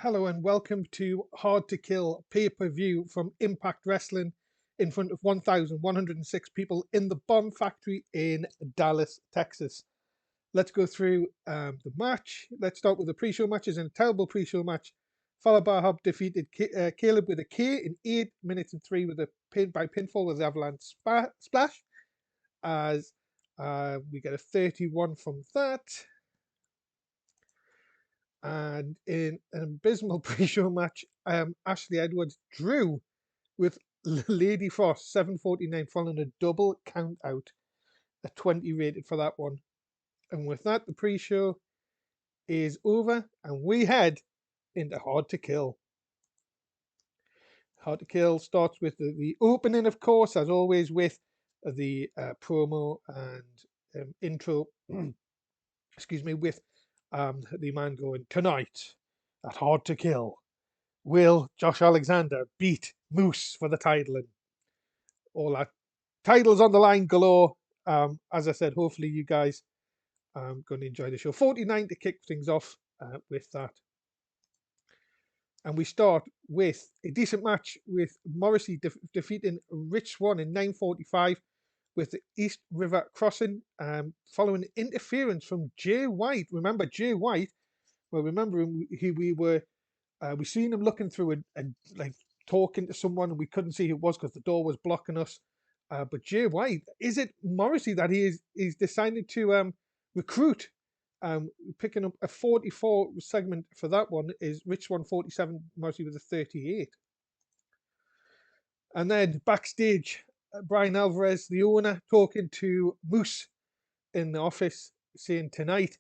Hello and welcome to Hard to Kill pay-per-view from Impact Wrestling in front of 1,106 people in the Bomb Factory in Dallas, Texas. Let's go through the match. Let's start with the pre-show matches. In a terrible pre-show match, Fallah Bahab defeated Caleb with a K in 8 minutes and 3 with a pin by pinfall with the Avalanche Splash. As we get a 31 from that. And in an abysmal pre-show match, Ashley Edwards drew with Lady Frost 7:49 following a double count out, a 20 rated for that one. And with that, the pre-show is over, and we head into Hard to Kill. Hard to Kill starts with the opening, of course, as always, with the promo and intro. Excuse me, with the man going, "Tonight at Hard to Kill, will Josh Alexander beat Moose for the title?" And all that. Titles on the line galore. As I said, hopefully you guys are going to enjoy the show. 49 to kick things off with that. And we start with a decent match with Morrissey defeating Rich Swann in 9:45 with the East River Crossing, following interference from Jay White. Remember Jay White? Well, remember him, we seen him looking through and like talking to someone, and we couldn't see who it was because the door was blocking us. But Jay White, is it Morrissey that he's decided to recruit? Picking up a 44 segment for that one is Rich Swann 47, Morrissey with a 38. And then backstage, Brian Alvarez, the owner, talking to Moose in the office, saying tonight,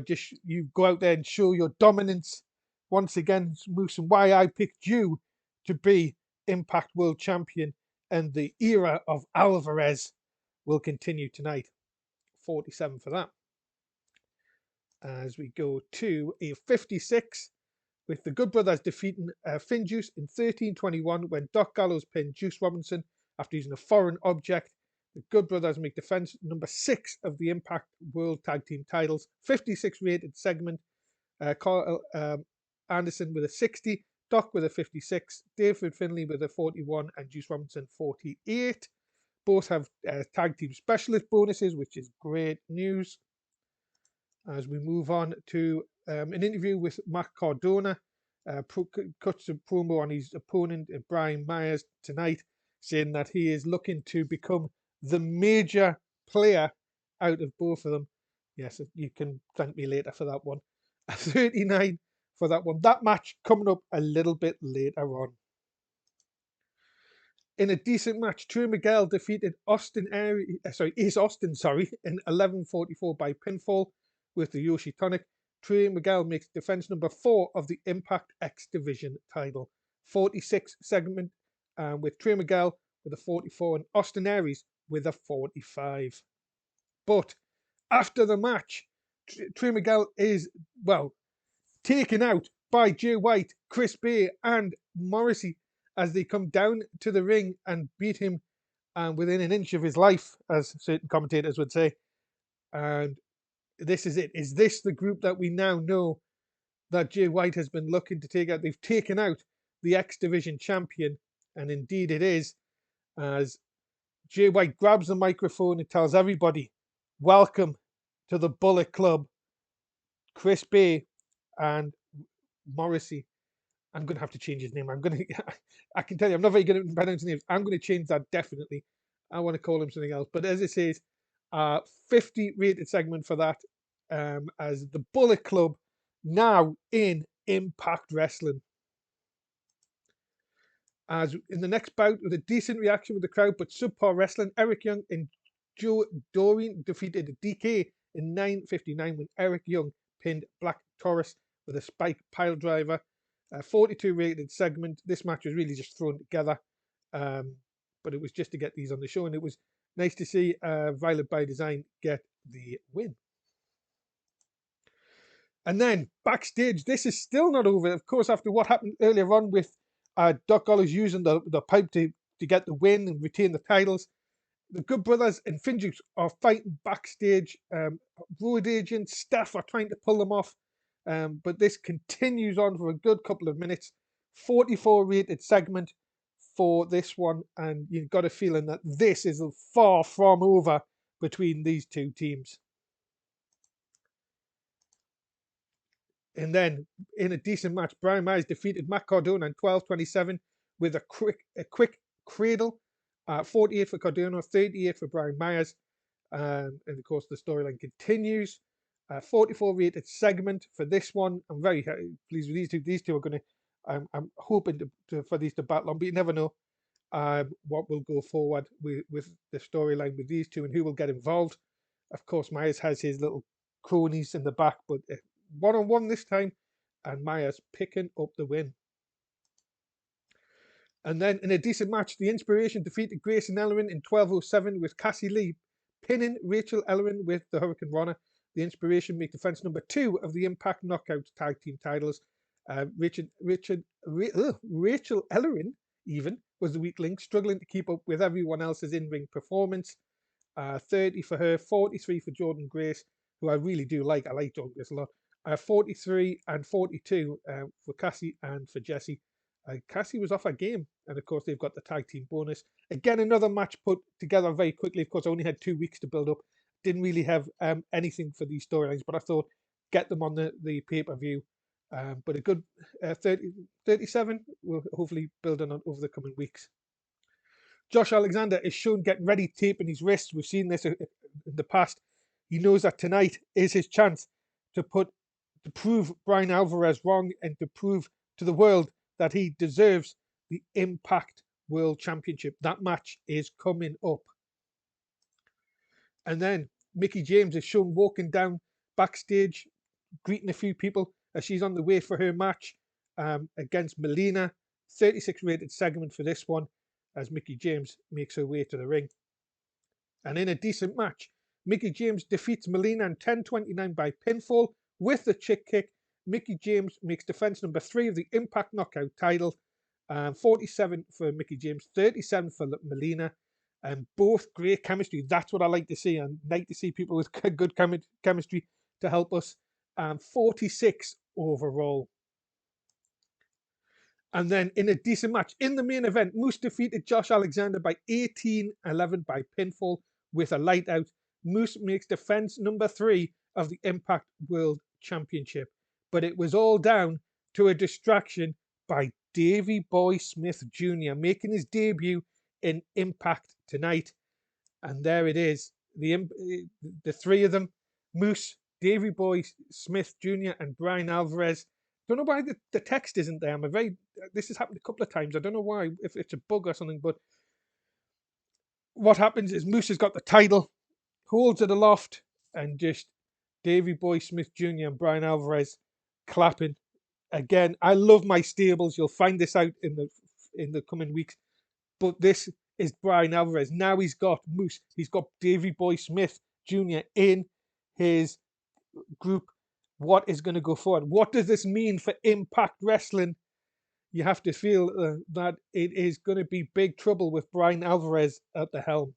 just you go out there and show your dominance once again, Moose, and why I picked you to be Impact World Champion, and the era of Alvarez will continue tonight. 47 for that. As we go to a 56 with the Good Brothers defeating Finn Juice in 13:21 when Doc Gallows pinned Juice Robinson after using a foreign object. The Good Brothers make defense number 6 of the Impact World Tag Team titles. 56 rated segment. Carl Anderson with a 60, Doc with a 56, David Finlay with a 41, and Juice Robinson 48. Both have tag team specialist bonuses, which is great news. As we move on to an interview with Matt Cardona, cuts a promo on his opponent, Brian Myers, tonight, saying that he is looking to become the major player out of both of them. Yes, you can thank me later for that one. 39 for that one. That match coming up a little bit later on. In a decent match, Trey Miguel defeated Ace Austin, in 11:44 by pinfall with the Yoshi Tonic. Trey Miguel makes defense number 4 of the Impact X Division title. 46 segment with Trey Miguel with a 44 and Austin Aries with a 45. But after the match, Trey Miguel is, taken out by Jay White, Chris Bay, and Morrissey as they come down to the ring and beat him within an inch of his life, as certain commentators would say. And this is it. Is this the group that we now know that Jay White has been looking to take out? They've taken out the X Division champion, and indeed it is, as Jay White grabs the microphone and tells everybody, "Welcome to the Bullet Club, Chris Bay and Morrissey." I'm going to have to change his name. I can tell you, I'm not very good at pronouncing names. I'm going to change that definitely. I want to call him something else. But as it says, 50 rated segment for that, as the Bullet Club now in Impact Wrestling. As in the next bout, with a decent reaction with the crowd, but subpar wrestling, Eric Young and Joe Doreen defeated DK in 9:59 when Eric Young pinned Black Taurus with a spike pile driver. 42 rated segment. This match was really just thrown together, but it was just to get these on the show, and it was nice to see Violet by Design get the win. And then backstage, this is still not over. Of course, after what happened earlier on with Doc Gallows using the pipe to get the win and retain the titles, the Good Brothers and Finn Juice are fighting backstage. Road agents, staff are trying to pull them off. But this continues on for a good couple of minutes. 44 rated segment for this one, and you've got a feeling that this is far from over between these two teams. And then in a decent match, Brian Myers defeated Matt Cardona in 12:27 with a quick cradle. 48 for Cardona, 38 for Brian Myers. And of course, the storyline continues. 44 rated segment for this one. I'm very pleased with these two. These two are going to, I'm hoping for these to battle on, but you never know what will go forward with the storyline with these two and who will get involved. Of course, Myers has his little cronies in the back, but one-on-one this time, and Myers picking up the win. And then in a decent match, the Inspiration defeated Grayson Ellerin in 12:07 with Cassie Lee pinning Rachel Ellerin with the Hurricane Rana. The Inspiration make defense number 2 of the Impact Knockout Tag Team titles. Rachel Ellerin even was the weak link, struggling to keep up with everyone else's in-ring performance. 30 for her, 43 for Jordan Grace, who I really do like. I like Jordan Grace a lot. 43 and 42 for Cassie and for Jessie. Cassie was off her game, and of course they've got the tag team bonus. Again, another match put together very quickly. Of course, I only had 2 weeks to build up. Didn't really have anything for these storylines, but I thought get them on the pay-per-view. But a good 37 will hopefully build on over the coming weeks. Josh Alexander is shown getting ready, taping his wrists. We've seen this in the past. He knows that tonight is his chance to prove Brian Alvarez wrong and to prove to the world that he deserves the Impact World Championship. That match is coming up. And then Mickie James is shown walking down backstage, greeting a few people as she's on the way for her match against Melina. 36 rated segment for this one as Mickie James makes her way to the ring. And in a decent match, Mickie James defeats Melina in 10:29 by pinfall with the chick kick. Mickie James makes defense number 3 of the Impact Knockout title. 47 for Mickie James, 37 for Melina. And both great chemistry. That's what I like to see. I like to see people with good chemistry to help us. 46 overall. And then in a decent match, in the main event, Moose defeated Josh Alexander by 18-11 by pinfall with a light out. Moose makes defense number 3 of the Impact World Championship. But it was all down to a distraction by Davey Boy Smith Jr. making his debut in Impact tonight. And there it is. The 3 of them, Moose, Davey Boy Smith Jr. and Brian Alvarez. Don't know why the text isn't there. This has happened a couple of times. I don't know why, if it's a bug or something, but what happens is Moose has got the title, holds it aloft, and just Davey Boy Smith Jr. and Brian Alvarez clapping. Again, I love my stables. You'll find this out in the coming weeks. But this is Brian Alvarez. Now he's got Moose. He's got Davey Boy Smith Jr. in his group. What is going to go forward? What does this mean for Impact Wrestling? You have to feel that it is going to be big trouble with Brian Alvarez at the helm.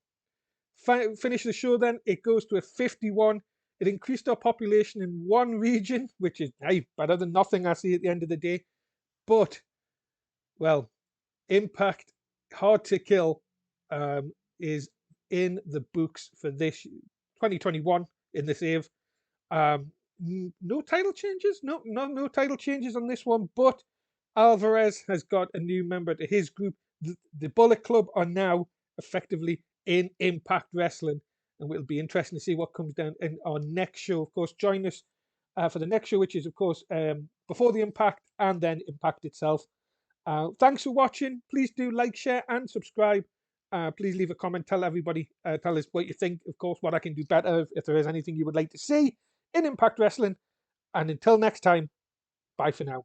Finish the show then. It goes to a 51. It increased our population in one region, which is better than nothing, I see at the end of the day. But, well, Impact, Hard to Kill, is in the books for this 2021 in the save. No title changes. No title changes on this one, but Alvarez has got a new member to his group. The Bullet Club are now effectively in Impact Wrestling, and it'll be interesting to see what comes down in our next show. Of course, join us for the next show, which is, of course, before the Impact and then Impact itself. Thanks for watching. Please do like, share, and subscribe. Please leave a comment. Tell everybody, tell us what you think. Of course, what I can do better if there is anything you would like to see in Impact Wrestling. And until next time, bye for now.